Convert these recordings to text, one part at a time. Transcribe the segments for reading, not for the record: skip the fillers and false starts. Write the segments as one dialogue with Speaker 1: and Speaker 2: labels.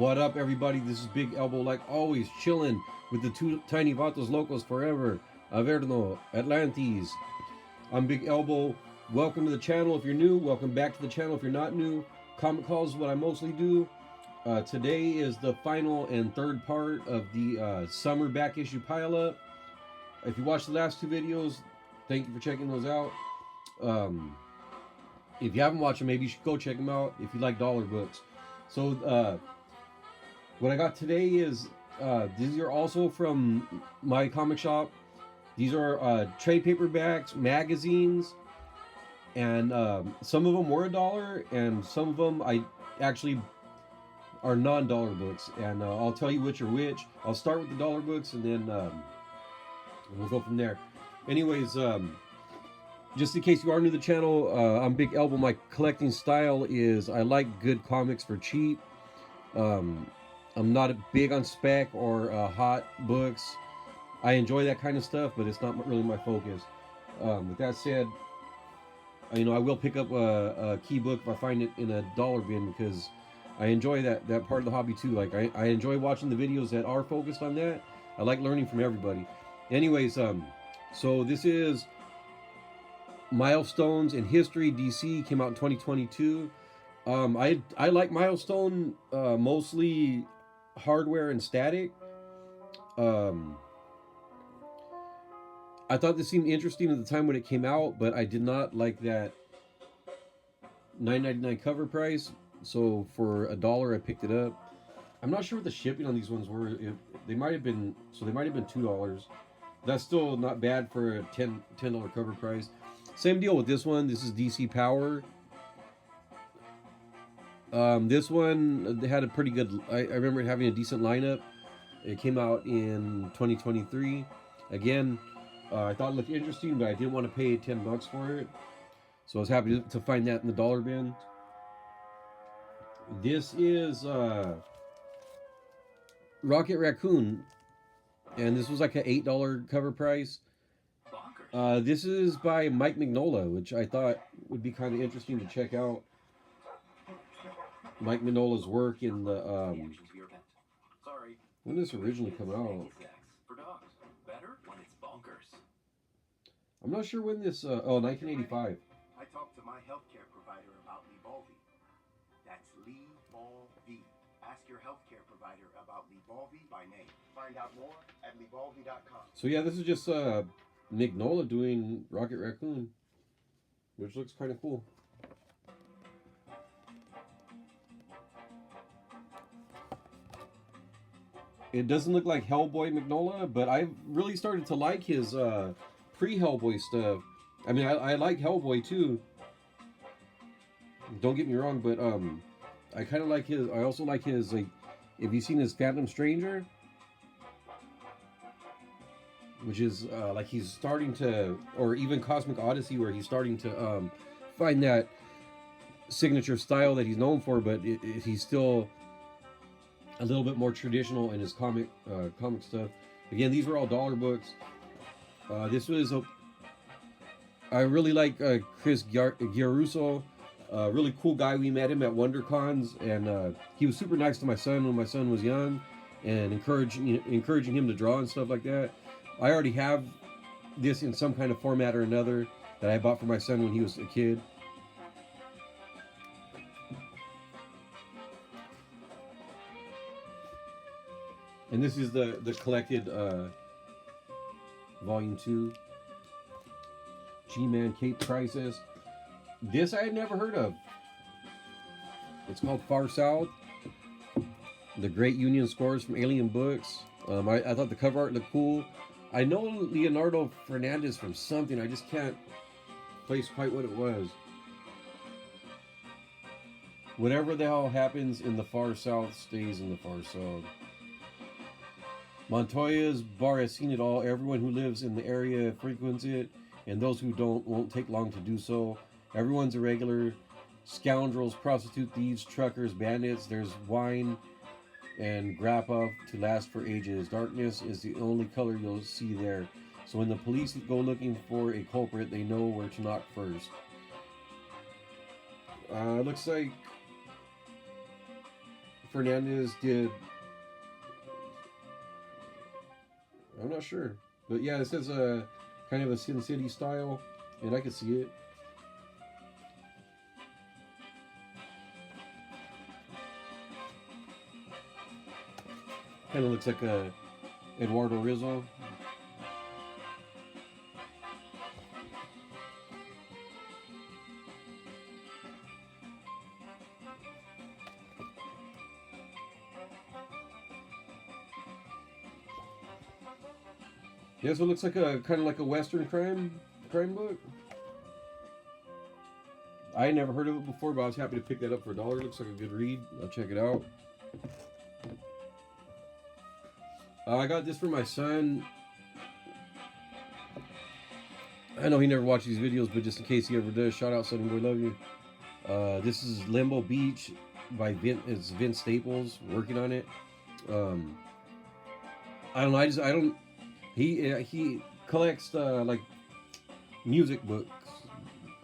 Speaker 1: What up, everybody? This is Big Elbow, like always, chilling with the two tiny vatos locos forever. Averno, Atlantes. I'm Big Elbow. Welcome to the channel if you're new. Welcome back to the channel if you're not new. Comment calls is what I mostly do. Today is the final and third part of the summer back issue pileup. If you watched the last two videos, thank you for checking those out. If you haven't watched them, maybe you should go check them out if you like dollar books. So, what I got today is, these are also from my comic shop. These are trade paperbacks, magazines, and some of them were $1, and some of them I actually are non-dollar books. And I'll tell you which are which. I'll start with the dollar books, and then we'll go from there. Anyways, just in case you are new to the channel, I'm Big Elbow. My collecting style is I like good comics for cheap. I'm not big on spec or hot books. I enjoy that kind of stuff, but it's not really my focus. With that said, I will pick up a key book if I find it in a dollar bin, because I enjoy that part of the hobby too. Like I enjoy watching the videos that are focused on that. I like learning from everybody. Anyways, so this is Milestones in History. DC came out in 2022. I like Milestone, mostly hardware and static. I thought this seemed interesting at the time when it came out, but I did not like that $9.99 cover price. So for $1, I picked it up. I'm not sure what the shipping on these ones were. They might have been $2. That's still not bad for a $10 cover price. Same deal with this one. This is DC Power. This one had a pretty good. I remember it having a decent lineup. It came out in 2023. Again, I thought it looked interesting, but I didn't want to pay $10 for it. So I was happy to find that in the dollar bin. This is Rocket Raccoon, and this was like an $8 cover price. This is by Mike Mignola, which I thought would be kind of interesting to check out. Mike Mignola's work in the when did this originally come out? I'm not sure when this 1985.
Speaker 2: I talked to my healthcare provider about Lybalvi. That's Lybalvi. Ask your healthcare provider about Lybalvi by name. Find out more at Lybalvi.com.
Speaker 1: So yeah, this is just Mignola doing Rocket Raccoon, which looks kind of cool. It doesn't look like Hellboy Mignola, but I've really started to like his pre-Hellboy stuff. I mean, I like Hellboy too. Don't get me wrong, but I kind of like his. I also like his, like, if you've seen his Phantom Stranger, which is like he's starting to, or even Cosmic Odyssey, where he's starting to find that signature style that he's known for, but he's still a little bit more traditional in his comic stuff. Again, these were all dollar books. This was I really like Chris Giarusso, really cool guy. We met him at WonderCons, and he was super nice to my son when my son was young, and encouraging him to draw and stuff like that. I already have this in some kind of format or another that I bought for my son when he was a kid. And this is the collected Volume 2. G-Man Cape Crisis. This I had never heard of. It's called Far South. The Great Union Scores from Alien Books. I thought the cover art looked cool. I know Leonardo Fernandez from something. I just can't place quite what it was. Whatever the hell happens in the Far South stays in the Far South. Montoya's bar has seen it all. Everyone who lives in the area frequents it, and those who don't won't take long to do so. Everyone's a regular. Scoundrels, prostitute, thieves, truckers, bandits. There's wine and grappa to last for ages. Darkness is the only color you'll see there. So when the police go looking for a culprit, they know where to knock first. Looks like Fernandez did. I'm not sure, but yeah, it says a kind of a Sin City style, and I can see it. Kind of looks like a Eduardo Rizzo. Yeah, so it looks like a kind of like a Western crime book. I never heard of it before, but I was happy to pick that up for $1. Looks like a good read. I'll check it out. I got this for my son. I know he never watches these videos, but just in case he ever does, shout out, Sonny Boy, love you. This is Limbo Beach by Vince Staples, working on it. I don't know. I don't. He collects like music books,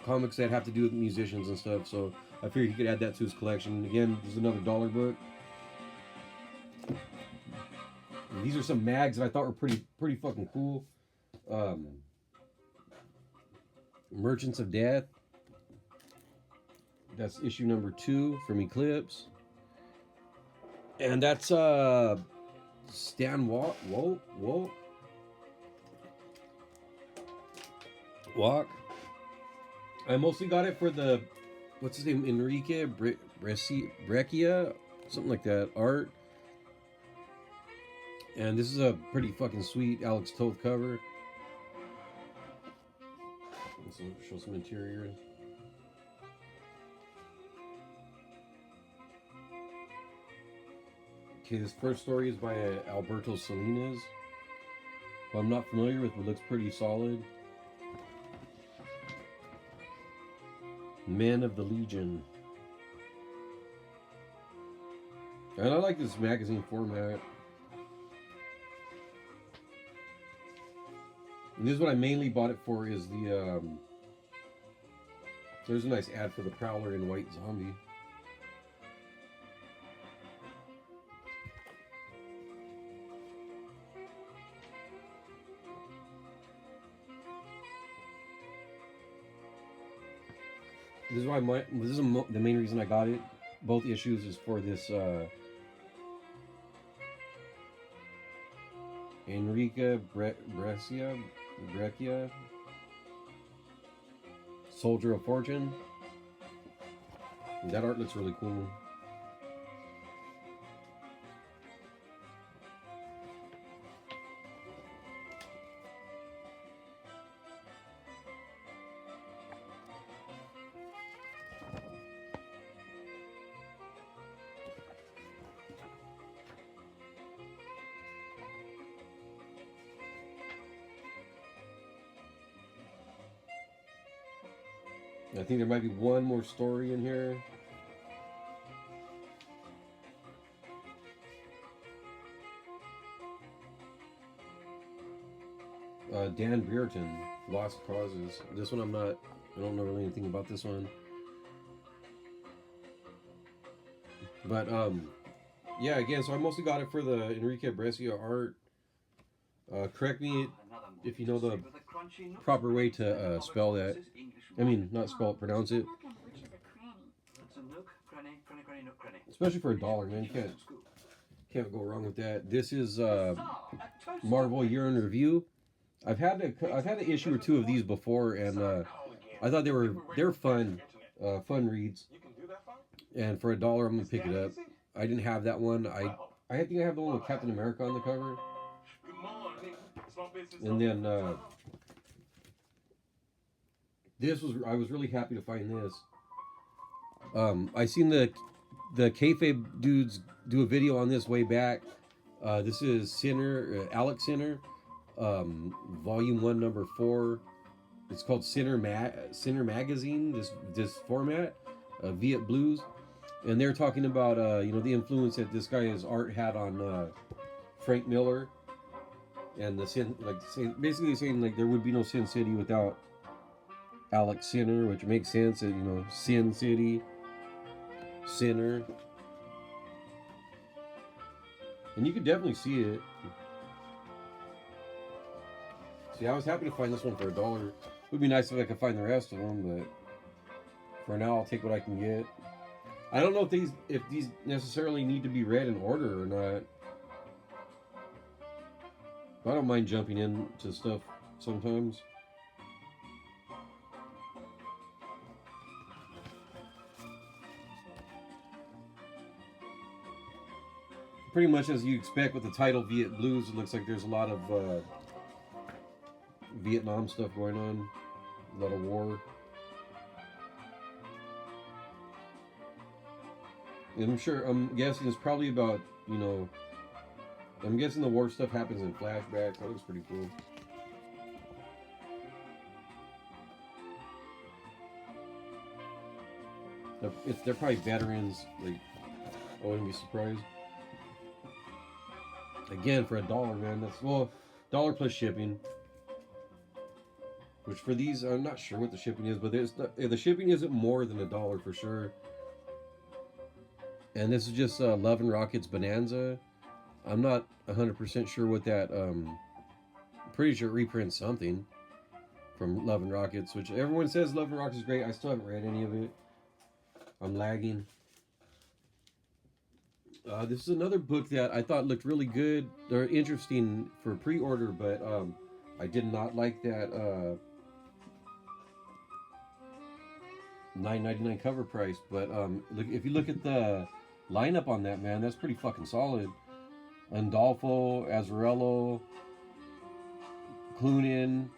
Speaker 1: comics that have to do with musicians and stuff. So I figured he could add that to his collection. Again, there's another $1 book. And these are some mags that I thought were pretty fucking cool. Merchants of Death. That's issue number 2 from Eclipse. And that's Stan Walk. I mostly got it for the, what's his name, Enrique Breccia, something like that, art. And this is a pretty fucking sweet Alex Toth cover. Let's show some interior. Okay, this first story is by Alberto Salinas, who I'm not familiar with, but looks pretty solid. Men of the Legion. And I like this magazine format. And this is what I mainly bought it for, is the, there's a nice ad for the Prowler and White Zombie. This is why the main reason I got it. Both issues is for this Enrique Breccia, Soldier of Fortune. That art looks really cool. I think there might be one more story in here. Dan Brereton, Lost Causes. This one I don't know really anything about this one. But, yeah, again, so I mostly got it for the Enrique Breccia art. Correct me if you know the proper way to spell that. I mean, not spell it, pronounce it. Especially for $1, man. You can't go wrong with that. This is Marvel Year in Review. I've had an issue or two of these before, and I thought they were fun reads. And for $1, I'm gonna pick it up. I didn't have that one. I think I have the one with Captain America on the cover. And then I was really happy to find this. I seen the kayfabe dudes do a video on this way back. This is Alex Sinner, Volume 1, Number 4. It's called Sinner Magazine. This format, Viet Blues, and they're talking about the influence that this guy's art had on Frank Miller. And basically saying like there would be no Sin City without Alex Sinner, which makes sense. Sin City, Sinner. And you can definitely see it. See, I was happy to find this one for $1. It would be nice if I could find the rest of them, but for now, I'll take what I can get. I don't know if these necessarily need to be read in order or not. But I don't mind jumping into stuff sometimes. Pretty much as you expect with the title Viet Blues, it looks like there's a lot of Vietnam stuff going on. A lot of war. And I'm guessing it's probably about, I'm guessing the war stuff happens in flashbacks. That looks pretty cool. They're probably veterans. Like, I wouldn't be surprised. Again, for $1, man. That's, well, $1 plus shipping. Which for these, I'm not sure what the shipping is, but the shipping isn't more than $1 for sure. And this is just Love and Rockets Bonanza. I'm not 100% sure what that. Pretty sure it reprints something from Love and Rockets, which everyone says Love and Rockets is great. I still haven't read any of it. I'm lagging. This is another book that I thought looked really good or interesting for pre-order, but I did not like that $9.99 cover price. But if you look at the lineup on that, man, that's pretty fucking solid. Andolfo, Azzarello, Clunin,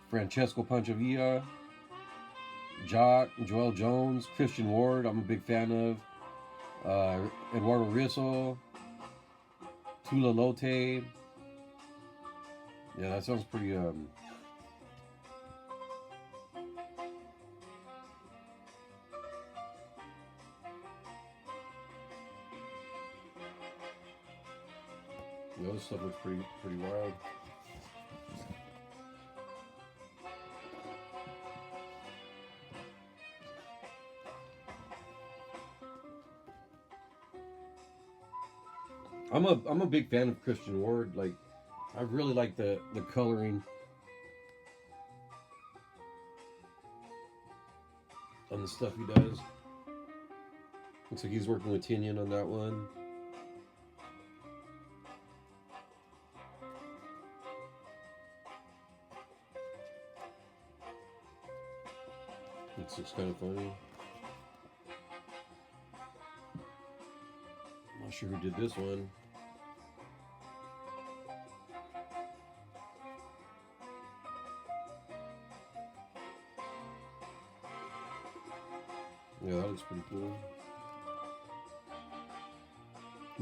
Speaker 1: Francesco Panchavilla, Jock, Joel Jones, Christian Ward, I'm a big fan of. Eduardo Rizzo, Tula Lote. Yeah, that sounds pretty. Yeah, this stuff looks pretty wild. I'm a big fan of Christian Ward. Like, I really like the coloring on the stuff he does. Looks like he's working with Tinian on that one. This looks kind of funny. I'm not sure who did this one. Yeah, that looks pretty cool.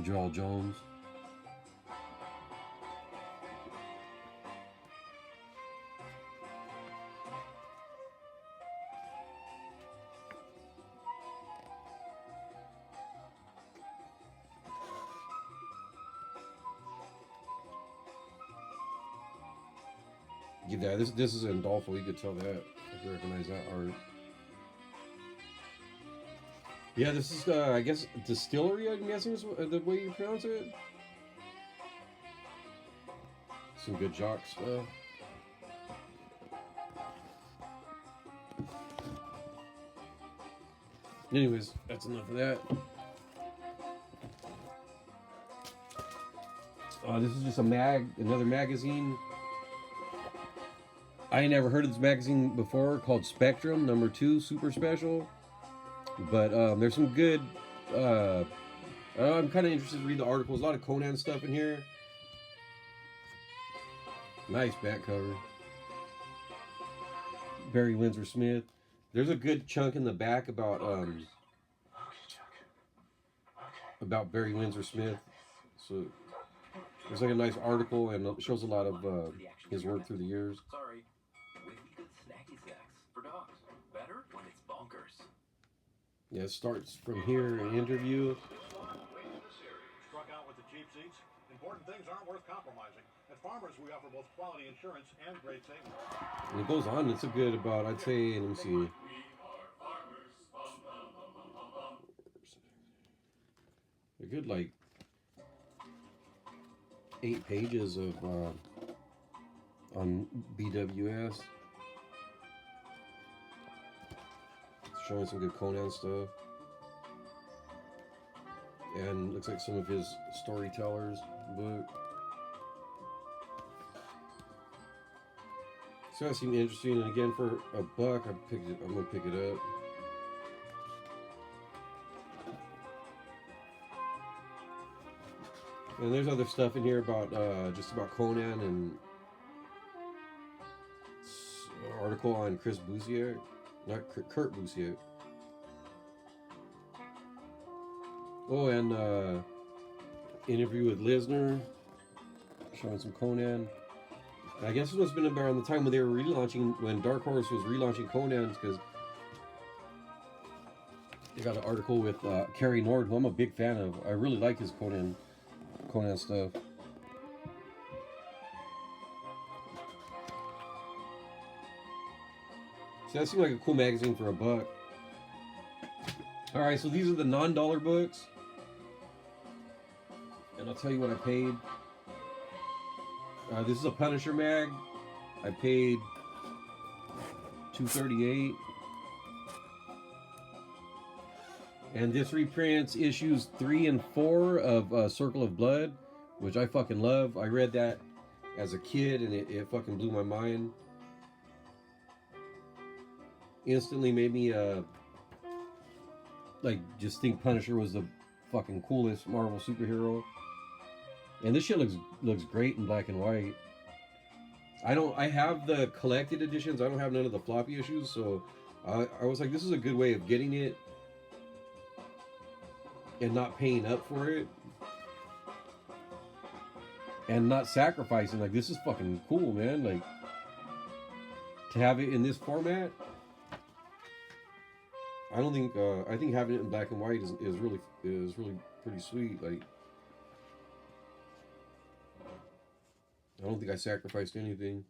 Speaker 1: Joel Jones. Yeah, this is Andolfo. You could tell that. I can recognize that art. Yeah, this is, I guess, Distillery, I'm guessing is the way you pronounce it. Some good Jock stuff. Anyways, that's enough of that. This is just another magazine. I ain't never heard of this magazine before, called Spectrum, #2, super special. But there's some good. I'm kind of interested to read the articles. A lot of Conan stuff in here. Nice back cover. Barry Windsor Smith. There's a good chunk in the back about Barry Windsor Smith. So there's like a nice article, and it shows a lot of his work through the years.
Speaker 2: Sorry. Wiggly good snacky snacks for dogs. Better when it's bonkers.
Speaker 1: Yeah, it starts from here, an interview.
Speaker 3: Struck out with the cheap seats. Important things aren't worth compromising. At Farmers, we offer both quality insurance and great savings.
Speaker 1: And it goes on. It's a good about, I'd say, let me see. A good, like, 8 pages of on BWS. Showing some good Conan stuff. And looks like some of his storytellers book. So that seemed interesting, and again for $1, I'm gonna pick it up. And there's other stuff in here about just about Conan, and an article on Chris Busiek, not Kurt Busiek. Oh, and interview with Lisner, showing some Conan. And I guess it must have been around the time when they were relaunching, when Dark Horse was relaunching Conan, because they got an article with Kerry Nord, who I'm a big fan of. I really like his Conan stuff. So that seemed like a cool magazine for $1. Alright, so these are the non-dollar books. And I'll tell you what I paid. This is a Punisher mag. I paid $2.38. And this reprints issues 3 and 4 of Circle of Blood, which I fucking love. I read that as a kid, and it fucking blew my mind. Instantly made me like just think Punisher was the fucking coolest Marvel superhero. And this shit looks great in black and white. I have the collected editions. I don't have none of the floppy issues, so I was like, this is a good way of getting it and not paying up for it and not sacrificing. Like, this is fucking cool, man. Like, to have it in this format, I don't think I think having it in black and white is really pretty sweet. Like, I don't think I sacrificed anything.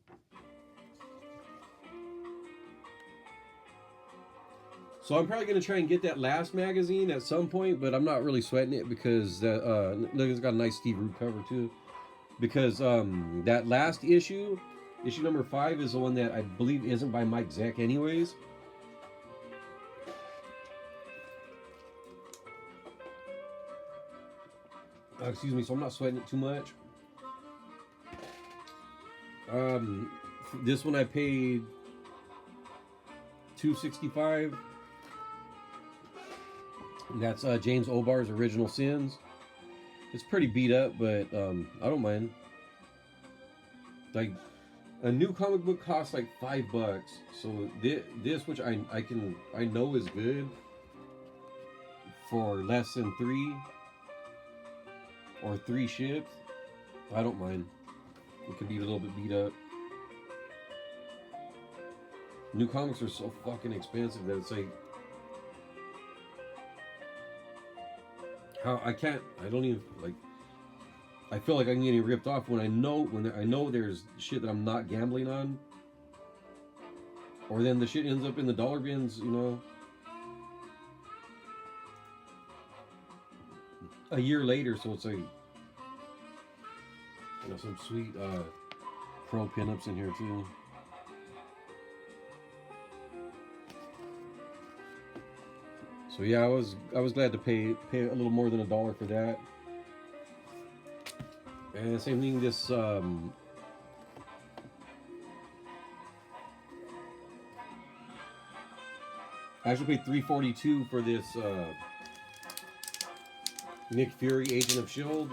Speaker 1: So I'm probably gonna try and get that last magazine at some point, but I'm not really sweating it because look, it's got a nice Steve Rude cover too. Because that last issue number 5, is the one that I believe isn't by Mike Zeck anyways. Excuse me, so I'm not sweating it too much. This one I paid $2.65. That's James Obar's Original Sins. It's pretty beat up, but I don't mind. Like, a new comic book costs like $5, so this, which I know is good, for less than 3 or 3 shipped, I don't mind. It could be a little bit beat up. New comics are so fucking expensive that it's like, how I don't even, like, I feel like I'm getting ripped off when I know there's shit that I'm not gambling on, or then the shit ends up in the dollar bins, you know, a year later. So it's like, you know, some sweet Crow pinups in here too. So yeah, I was glad to pay a little more than $1 for that. And same thing, this I actually paid $3.42 for this Nick Fury Agent of Shield.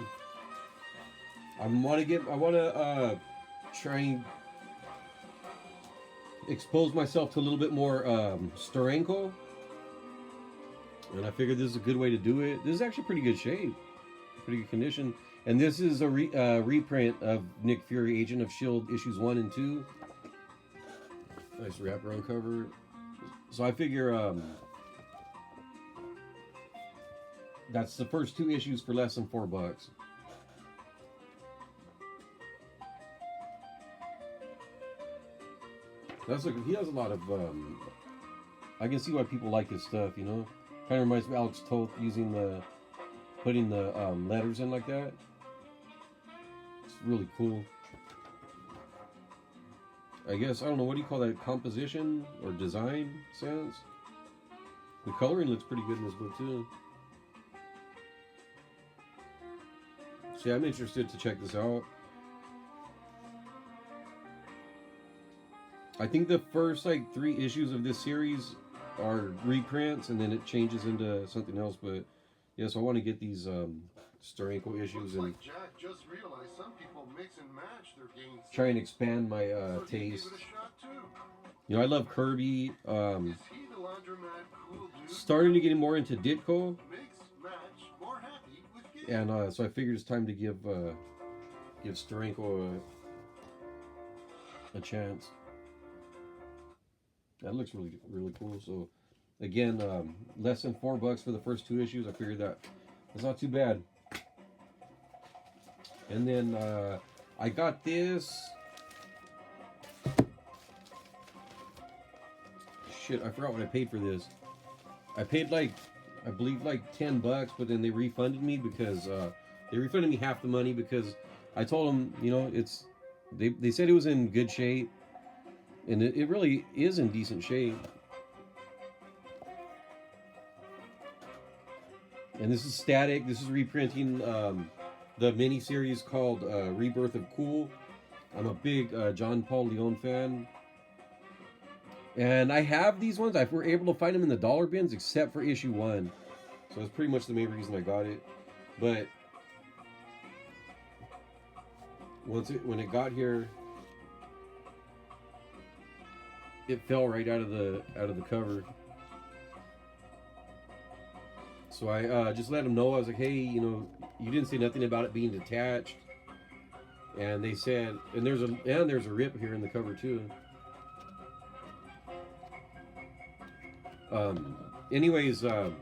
Speaker 1: I want to try and expose myself to a little bit more Steranko. And I figured this is a good way to do it. This is actually pretty good shape, pretty good condition. And this is a reprint of Nick Fury Agent of Shield issues 1 and 2. Nice wraparound cover. So I figure that's the first 2 issues for less than $4. He has a lot of I can see why people like his stuff, you know. Kind of reminds me of Alex Toth putting the letters in like that. It's really cool. I guess, I don't know, what do you call that, composition or design sense? The coloring looks pretty good in this book too. So yeah, I'm interested to check this out. I think the first like 3 issues of this series are reprints, and then it changes into something else. But yeah, so I want to get these Steranko issues and
Speaker 4: like Jack just realized some people mix and match their gains.
Speaker 1: try and expand my taste. You know, I love Kirby. Starting to get more into Ditko, and so I figured it's time to give Steranko a chance. That looks really cool. So again, less than $4 for the first 2 issues. I figured that's not too bad. And then I got this. Shit, I forgot what I paid for this. I paid I believe like $10, but then they refunded me because they refunded me half the money because I told them, you know, they said it was in good shape, and it really is in decent shape. And this is Static. This is reprinting the mini series called Rebirth of Cool. I'm a big John Paul Leon fan. And I have these ones. I were able to find them in the dollar bins except for issue 1. So that's pretty much the main reason I got it. But when it got here, it fell right out of the cover. So I just let them know. I was like, hey, you know, you didn't say nothing about it being detached. And they said, and there's a rip here in the cover too. Anyways, and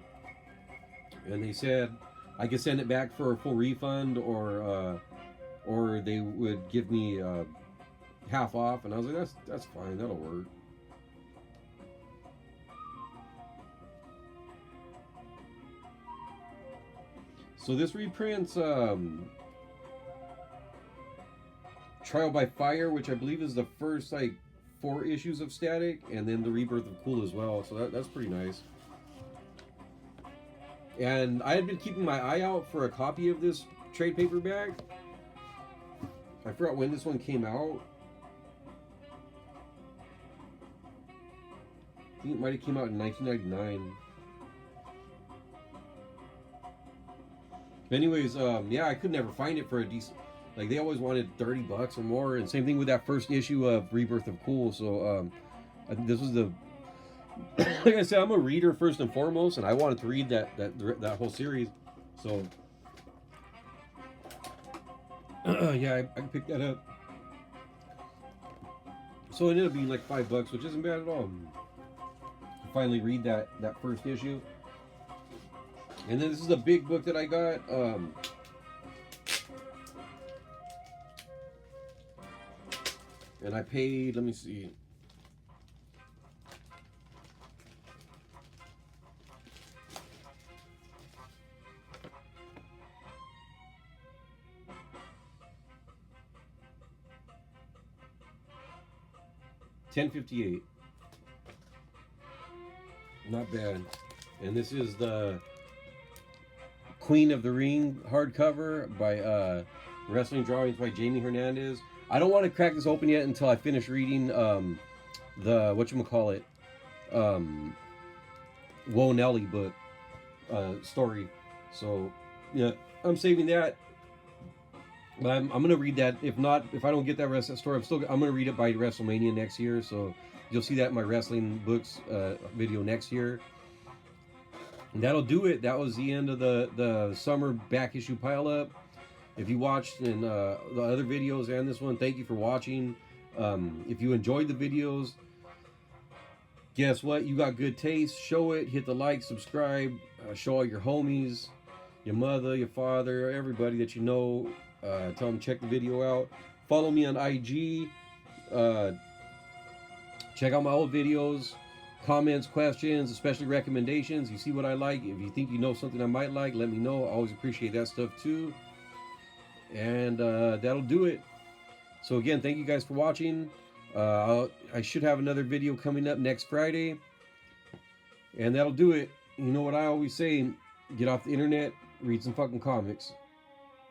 Speaker 1: they said I could send it back for a full refund, or they would give me half off, and I was like, that's fine, that'll work. So this reprints Trial by Fire, which I believe is the first like 4 issues of Static, and then the Rebirth of Cool as well. So that's pretty nice. And I had been keeping my eye out for a copy of this trade paperback. I forgot when this one came out. I think it might have came out in 1999. But anyways, yeah, I could never find it for a decent. Like, they always wanted $30 or more, and same thing with that first issue of Rebirth of Cool. So I think this was the. Like I said, I'm a reader first and foremost, and I wanted to read that whole series. So yeah, I picked that up. So it ended up being like $5, which isn't bad at all. I finally read that first issue, and then this is a big book that I got. And I paid, let me see. $10.58. Not bad. And this is the Queen of the Ring hardcover by Wrestling Drawings by Jamie Hernandez. I don't want to crack this open yet until I finish reading the whatchamacallit, Woe Nelly book story. So yeah, I'm saving that. But I'm gonna read that. If I don't get that rest of that story, I'm gonna read it by WrestleMania next year. So you'll see that in my wrestling books video next year. And that'll do it. That was the end of the summer back issue pile up. If you watched in the other videos and this one, thank you for watching. If you enjoyed the videos, guess what? You got good taste. Show it. Hit the like, subscribe. Show all your homies, your mother, your father, everybody that you know. Tell them check the video out. Follow me on IG. Check out my old videos. Comments, questions, especially recommendations. You see what I like. If you think you know something I might like, let me know. I always appreciate that stuff too. And that'll do it. So again, thank you guys for watching. I should have another video coming up next Friday. And that'll do it. You know what I always say, get off the internet, read some fucking comics.